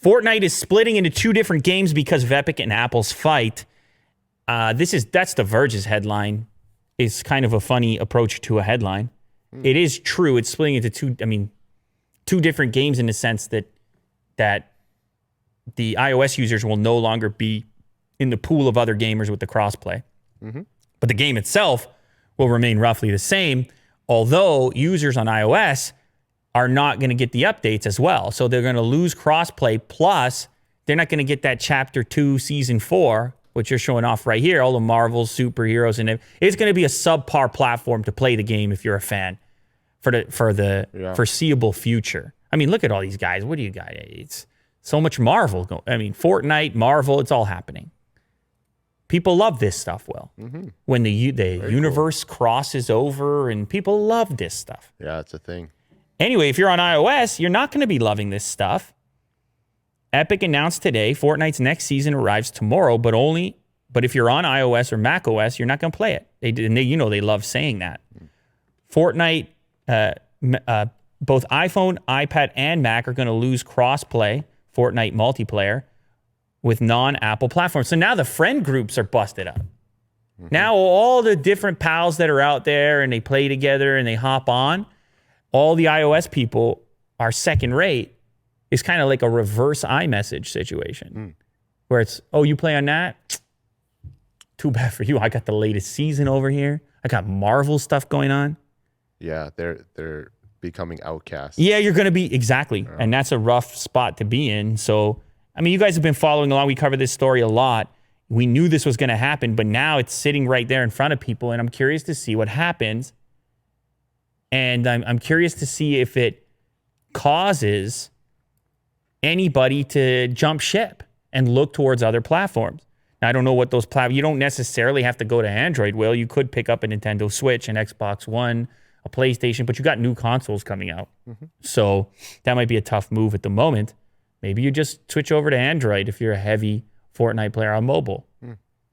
Fortnite is splitting into two different games because of Epic and Apple's fight. That's The Verge's headline. It's kind of a funny approach to a headline. It is true. It's splitting into two different games in the sense that the iOS users will no longer be in the pool of other gamers with the crossplay. But the game itself will remain roughly the same, although users on iOS are not going to get the updates as well. So they're going to lose crossplay, plus they're not going to get that Chapter 2, Season 4, which you're showing off right here, all the Marvel superheroes, and it's going to be a subpar platform to play the game if you're a fan for the foreseeable future. I mean, look at all these guys. What do you got? It's so much Marvel. Fortnite, Marvel, it's all happening. People love this stuff, Will. When the universe crosses over, and people love this stuff. Yeah, it's a thing. Anyway, if you're on iOS, you're not going to be loving this stuff. Epic announced today Fortnite's next season arrives tomorrow, but if you're on iOS or macOS, you're not going to play it. They love saying that. Fortnite, both iPhone, iPad, and Mac are going to lose cross-play Fortnite multiplayer with non-Apple platforms. So now the friend groups are busted up. Now all the different pals that are out there and they play together and they hop on, all the iOS people are second rate. It's kind of like a reverse iMessage situation where it's, oh, you play on that? Too bad for you. I got the latest season over here. I got Marvel stuff going on. Yeah, they're becoming outcasts. Yeah, you're going to be, exactly. And that's a rough spot to be in. So, you guys have been following along. We covered this story a lot. We knew this was going to happen, but now it's sitting right there in front of people, and I'm curious to see what happens. And I'm curious to see if it causes anybody to jump ship and look towards other platforms. Now, I don't know what those platforms, you don't necessarily have to go to Android, Will. You could pick up a Nintendo Switch, an Xbox One, a PlayStation, but you got new consoles coming out. So that might be a tough move at the moment. Maybe you just switch over to Android if you're a heavy Fortnite player on mobile.